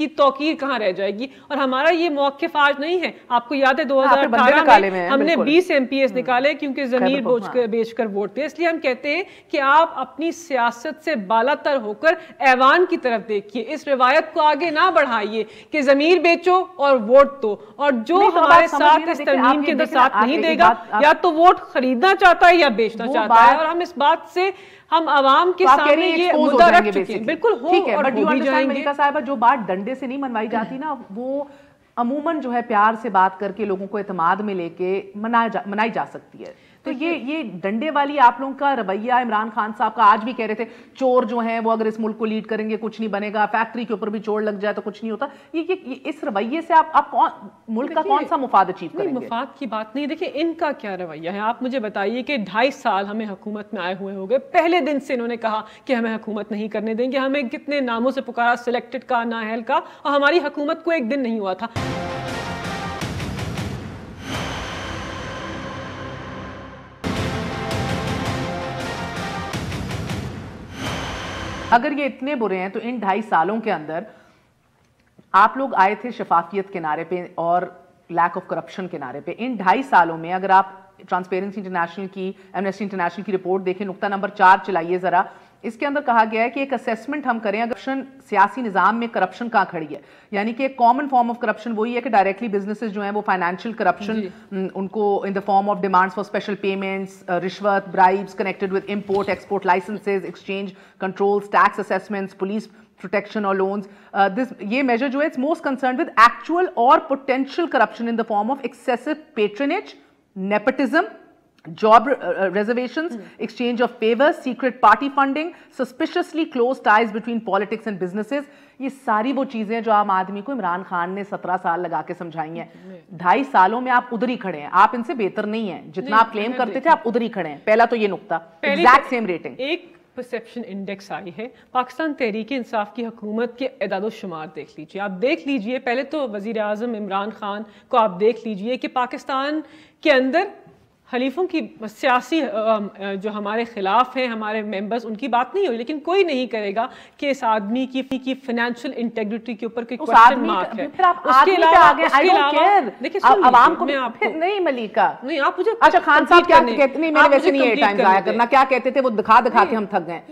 Speaker 3: की तौकीर कहाँ रह जाएगी? और हमारा ये मौक़िफ़ आज नहीं है। आपको याद है 2018 में हमने 20 MPs निकाले क्योंकि ज़मीर बेचकर वोट दिए। इसलिए हम कहते हैं कि आप अपनी सियासत से बालातर होकर ऐवान की तरफ देखिए, इस रिवायत को आगे ना बढ़ाइए कि ज़मीर बेचो और वोट दो। और जो हमारे साथ इस तरमीम के अंदर साथ नहीं देगा या तो वोट खरीदना चाहता है या बेचना चाहता है। और हम इस बात से हम आवाम के सामने ये मुद्दा रख चुके हैं। बिल्कुल हो और हो भी जाएंगे।
Speaker 1: मलिका साहिबा, जो बात डंडे से नहीं मनवाई जाती ना, वो अमूमन जो है प्यार से बात करके लोगों को एतमाद में लेके मनाई जा सकती है। तो ये डंडे वाली आप लोगों का रवैया, इमरान खान साहब का आज भी कह रहे थे चोर जो हैं वो अगर इस मुल्क को लीड करेंगे कुछ नहीं बनेगा, फैक्ट्री के ऊपर भी चोर लग जाए तो कुछ नहीं होता। ये इस रवैये से आप मुल्क का कौन सा मुफाद अचीव करेंगे?
Speaker 3: मुफाद की बात नहीं, देखिए इनका क्या रवैया है। आप मुझे बताइए कि 2.5 साल हमें हुकूमत में आए हुए हो गए, पहले दिन से इन्होंने कहा कि हमें हुकूमत नहीं करने देंगे। हमें कितने नामों से पुकारा, सिलेक्टेड का, नाअहल का, और हमारी हुकूमत को एक दिन नहीं हुआ था।
Speaker 1: अगर ये इतने बुरे हैं तो इन 2.5 सालों के अंदर आप लोग आए थे शफाफियत के नारे पे और लैक ऑफ करप्शन के नारे पे। इन 2.5 सालों में अगर आप ट्रांसपेरेंसी इंटरनेशनल की, एमनेस्टी इंटरनेशनल की रिपोर्ट देखें, नुक्ता नंबर 4 चलाइए जरा। इसके अंदर कहा गया है कि एक असेसमेंट हम करें अगर सियासी निजाम में करप्शन कहाँ खड़ी है। यानी कि एक कॉमन फॉर्म ऑफ करप्शन वही है कि डायरेक्टली बिजनेसेस जो हैं वो फाइनेंशियल करप्शन, उनको in the form of demands for special payments, रिश्वत, bribes connected with import export licences, exchange controls, tax assessments, police protection or loans. ये measure जो है it's most concerned with actual or potential corruption in the form of excessive patronage, nepotism, job reservations, exchange of favors, secret party funding, suspiciously close ties between politics and businesses. ये सारी वो चीजें जो आम आदमी को इमरान खान ने 17 साल लगा के समझाई हैं। 2.5 सालों में आप उधर ही खड़े हैं, आप इनसे बेहतर नहीं हैं। जितना आप क्लेम करते थे आप उधर ही खड़े हैं। पहला तो ये नुक्ता, एग्जैक्ट सेम रेटिंग।
Speaker 3: एक परसेप्शन इंडेक्स आई है, पाकिस्तान तहरीक इंसाफ की हुकूमत के एदाद शुमार देख लीजिए। आप देख लीजिए, पहले तो वज़ीर आज़म इमरान खान को आप देख लीजिए कि पाकिस्तान के अंदर हलीफों की सियासी जो हमारे खिलाफ हैं, हमारे मेंबर्स, उनकी बात नहीं हुई, लेकिन कोई नहीं करेगा कि इस आदमी की फाइनेंशियल इंटेग्रिटी के ऊपर कोई क्वेश्चन मार्क है।
Speaker 1: उसके अलावा देखिए आवाम को नहीं मलिका नहीं, आप मुझे अच्छा खान साहब क्या कहते, नहीं मैंने वैसे नहीं टाइम जाया करना, क्या कहते थे वो दिखा के हम थक गए।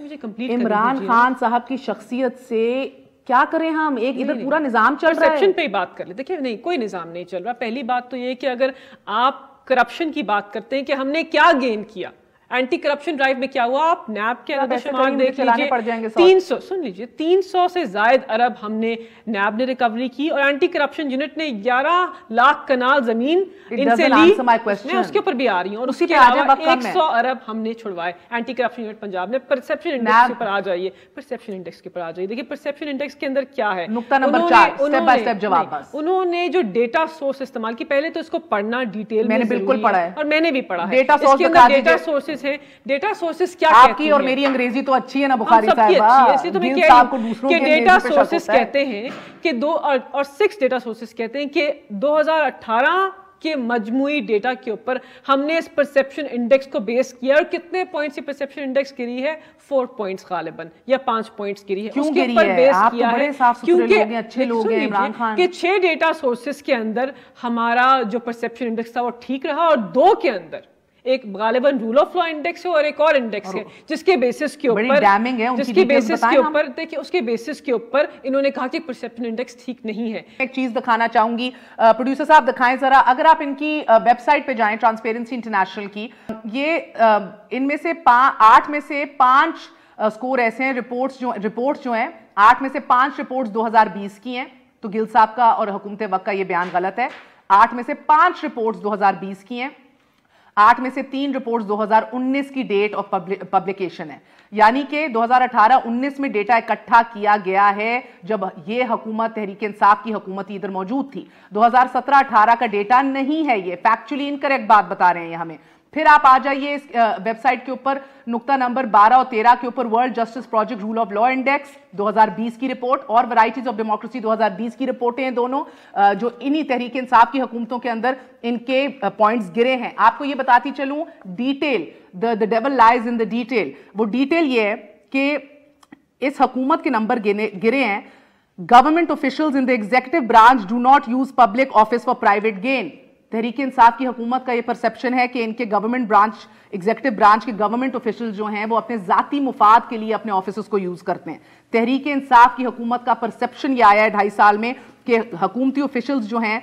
Speaker 1: इमरान खान साहब की शख्सियत से क्या करें हम? एक इधर पूरा निजाम चल रहा है,
Speaker 3: परसेप्शन पे ही बात कर ले। देखिए नहीं, कोई निजाम नहीं चल रहा। पहली बात तो ये कि अगर आप करप्शन की बात करते हैं कि हमने क्या गेन किया, एंटी करप्शन ड्राइव में क्या हुआ, आप नैब के शुमार देख लीजिए, 300 सुन लीजिए 300 से जायद अरब हमने नैब ने रिकवरी की और एंटी करप्शन यूनिट ने 11 लाख कनाल जमीन इनसे ली। मैं उसके ऊपर भी आ रही हूँ। और उसके अलावा 100 अरब हमने छुड़वाए एंटी करप्शन यूनिट पंजाब ने। परसेप्शन इंडेक्स के ऊपर आ जाइए, परसेप्शन इंडेक्स के ऊपर आ जाइए। देखिए परसेप्शन इंडेक्स के अंदर क्या है,
Speaker 1: नुक्ता नंबर 4 स्टेप बाय स्टेप जवाब।
Speaker 3: उन्होंने जो डेटा सोर्स इस्तेमाल की, पहले तो इसको पढ़ना डिटेल में,
Speaker 1: मैंने बिल्कुल पढ़ा है
Speaker 3: और मैंने भी पढ़ा है।
Speaker 1: डेटा
Speaker 3: सोर्सेस है, डेटा सोर्सेस क्या
Speaker 1: आपकी और मेरी अंग्रेजी तो अच्छी है ना बुखारी साहब,
Speaker 3: इसलिए तो मैं कह रही हूं कि डेटा सोर्सेस कहते हैं कि 2 और 6 डेटा सोर्सेस कहते हैं कि 2018 के मजमूई डेटा के ऊपर हमने इस परसेप्शन इंडेक्स को बेस किया। और कितने पॉइंट्स ये परसेप्शन इंडेक्स गिरी है? 4 पॉइंट्स गालिबन या 5 पॉइंट्स गिरी है। उसके ऊपर बेस किया है क्योंकि अच्छे लोग हैं इमरान खान के 6 डेटा सोर्सेस के अंदर हमारा जो परसेप्शन इंडेक्स था वो ठीक रहा और 2 के अंदर एक गालिबन रूल ऑफ लॉ इंडेक्स है और एक और इंडेक्स है जिसके बेसिस के ऊपर देखिए उसके बेसिस के ऊपर इन्होंने कहा कि परसेप्शन इंडेक्स ठीक नहीं है।
Speaker 1: एक चीज दिखाना चाहूंगी, प्रोड्यूसर साहब दिखाएं जरा, अगर आप इनकी वेबसाइट पे जाएं ट्रांसपेरेंसी इंटरनेशनल की, ये इनमें से 8 में से 5 स्कोर ऐसे हैं, रिपोर्ट्स जो हैं 8 में से 5 रिपोर्ट्स 2020 की हैं। तो गिल साहब का और हुकूमत वक्त का ये बयान गलत है। 8 में से 5 रिपोर्ट्स 2020 की हैं, 8 में से 3 रिपोर्ट्स 2019 की डेट ऑफ पब्लिकेशन है। यानी कि 2018-19 में डेटा इकट्ठा किया गया है जब ये हुकूमत तहरीक इंसाफ की हुकूमत इधर मौजूद थी। 2017-18 का डेटा नहीं है, ये फैक्चुअली इनकरेक्ट बात बता रहे हैं ये हमें। फिर आप आ जाइए इस वेबसाइट के ऊपर, नुक्ता नंबर 12 और 13 के ऊपर world justice project rule of law index 2020 की रिपोर्ट और वैरायटीज ऑफ डेमोक्रेसी 2020 की रिपोर्टें हैं दोनों, जो इन्हीं तहरीक इंसाफ की हुकूमतों के अंदर इनके पॉइंट्स गिरे हैं। आपको ये बताती चलूं detail, the devil lies in the detail. वो डिटेल ये है कि इस हुकूमत के नंबर गिरे हैं, government officials in the executive branch do not use public office for private gain. Tehreek Insaf की हुकूमत का ये परसेप्शन है कि इनके गवर्नमेंट ब्रांच, एग्जीक्यूटिव ब्रांच के गवर्नमेंट ऑफिशियल जो हैं वो अपने जाती मुफाद के लिए अपने ऑफिस को यूज करते हैं। तहरीक इंसाफ की हुकूमत का परसेप्शन ये आया है 2.5 साल में कि हुकूमती ऑफिशियल्स जो हैं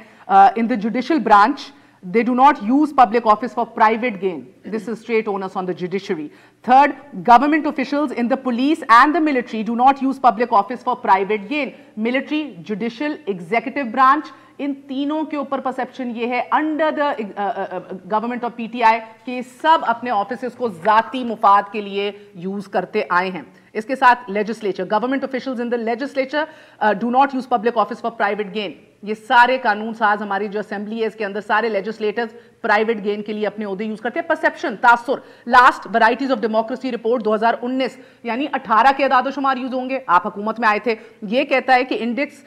Speaker 1: in the judicial branch, they do not use public office for private gain. This is straight onus on the judiciary. Third, government officials in the police and the military do not use public office for private gain. Military, judicial, executive branch, इन तीनों के ऊपर perception ये है under the government of PTI कि सब अपने offices को जाती मुफाद के लिए यूज करते आए हैं। इसके साथ legislature, government officials in the legislature do not use public office for private gain. ये सारे कानून साज हमारी जो असेंबली है इसके अंदर सारे लेजिस्लेटर्स प्राइवेट गेन के लिए अपने ओहदे यूज करते हैं। परसेप्शन, तासुर। Last varieties of democracy report 2019 यानी 18 के अदादोशुमार यूज होंगे, आप हुकूमत में आए थे। ये कहता है कि इंडेक्स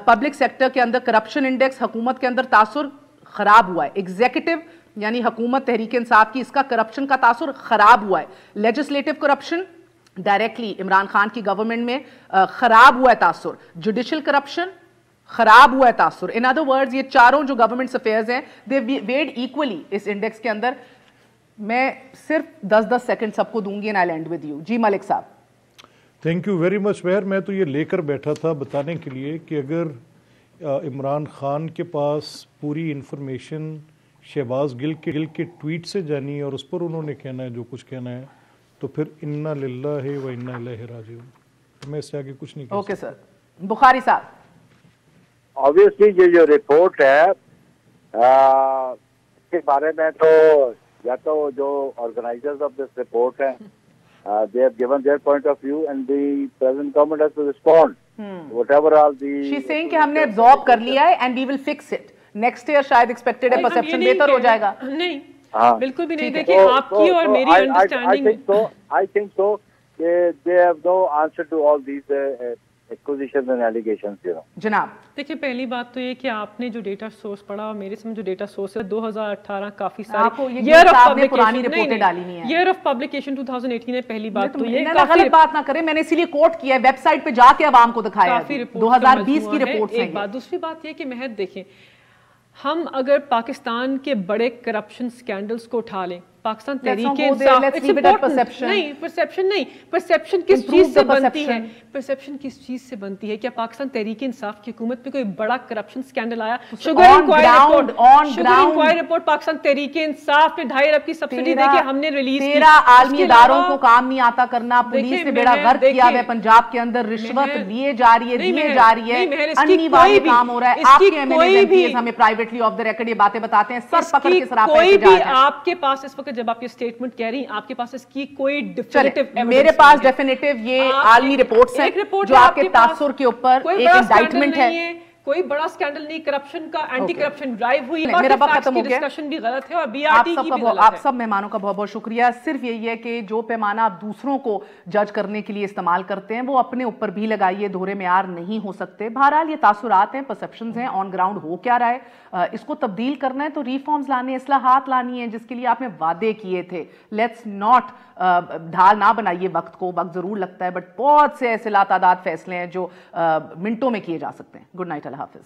Speaker 1: पब्लिक सेक्टर के अंदर करप्शन इंडेक्स हुकूमत के अंदर तासुर खराब हुआ है। एग्जीक्यूटिव यानी हुकूमत तहरीक इंसाफ की, इसका करप्शन का तासुर खराब हुआ है। Legislative corruption directly Imran Khan की गवर्नमेंट में खराब हुआ है तासुर। जुडिशल करप्शन खराब हुआ है तासुर। इन अदर वर्ड्स ये चारों जो गवर्नमेंट अफेयर्स हैं दे वेड इक्वली इस इंडेक्स के अंदर। मैं सिर्फ 10-10 सेकंड सबको दूंगी and I will end with you. जी Malik sahab.
Speaker 4: Thank you very much Mehar. मैं तो ये लेकर बैठा था बताने के लिए कि अगर इमरान खान के पास पूरी इंफॉर्मेशन शहबाज गिल के ट्वीट से जानी है और उस पर उन्होंने कहना है जो कुछ कहना है, तो फिर इन्ना लिल्लाहि व इन्ना इलैहि राजिऊन। मैं इससे आगे कुछ नहीं कह सकता।
Speaker 1: Okay sir. बुखारी साहब।
Speaker 2: ऑब्वियसली ये जो रिपोर्ट है इसके बारे में तो या तो जो ऑर्गेनाइजर्स ऑफ दिस रिपोर्ट हैं they have given their point of view and the present government has to respond whatever all the
Speaker 1: she's saying कि हमने absorb कर लिया है and we will fix it next year शायद expected है perception बेहतर हो जाएगा।
Speaker 3: नहीं बिल्कुल भी नहीं। देखिए आपकी और मेरी understanding
Speaker 2: I think so they have no answer to all these accusations and allegations, you know.
Speaker 1: जनाब
Speaker 3: देखिए पहली बात तो ये कि आपने जो डेटा सोर्स पढ़ा और मेरे समझ जो डेटा सोर्स है 2018 काफी सारी year of publication, year of publication 2018 है। पहली बात तो ये
Speaker 1: गलत बात ना करें, मैंने इसीलिए कोट किया है, वेबसाइट पे जाके आवाम को दिखाया है 2020 की रिपोर्ट है।
Speaker 3: एक बात, दूसरी बात ये कि महद देखें, हम अगर पाकिस्तान के बड़े करप्शन स्कैंडल्स को उठा लें, पाकिस्तान तहरीक इंसाफ नहीं, परसेप्शन किस चीज से बनती है? परसेप्शन किस चीज से बनती है? क्या पाकिस्तान तहरीक इंसाफ की हुकूमत पे कोई बड़ा करप्शन स्कैंडल आया? Sugar inquiry report Pakistan Tehreek Insaf ने 2.5 अरब की सब्सिडी देके हमने रिलीज की।
Speaker 1: 13 आलमी इदारों को काम नहीं आता करना, पुलिस ने बेड़ा गर्क किया है पंजाब के अंदर, रिश्वत लिए जा रही है, दिए जा रही है, अनिवार्य काम हो रहा है। आपके एमएलए हमें प्राइवेटली ऑफ द रिकॉर्ड ये बातें बताते हैं, सर पकड़ के सरापा
Speaker 3: कोई भी आपके पास इस वक्त जब आप ये स्टेटमेंट कह रही हैं, आपके पास इसकी कोई डेफिनेटिव एविडेंस?
Speaker 1: मेरे पास डेफिनेटिव ये आलमी रिपोर्ट्स हैं जो आपके तासुर के ऊपर एक इंडाइटमेंट है।
Speaker 3: कोई बड़ा स्कैंडल नहीं, करप्शन का एंटी करप्शन ड्राइव हुई,
Speaker 1: मेरा वक्त खत्म हो गया।
Speaker 3: डिस्कशन भी गलत है और बीआरटी की भी गलत है।
Speaker 1: आप सब मेहमानों का बहुत बहुत शुक्रिया। सिर्फ यही है कि जो पैमाना आप दूसरों को जज करने के लिए इस्तेमाल करते हैं वो अपने ऊपर भी लगाइए, दोहरे मेयार नहीं हो सकते। बहरहाल ये तासुरात हैं, परसेप्शंस हैं, ऑन ग्राउंड हो क्या रहा है, इसको तब्दील करना है तो रिफॉर्म्स लाने, इस्लाहात लानी है जिसके लिए आपने वादे किए थे। लेट्स नॉट ढाल ना बनाइए वक्त को, वक्त जरूर लगता है बट बहुत से ऐसे लातादाद फैसले हैं जो मिनटों में किए जा सकते हैं। गुड नाइट, अल्लाह हाफिज।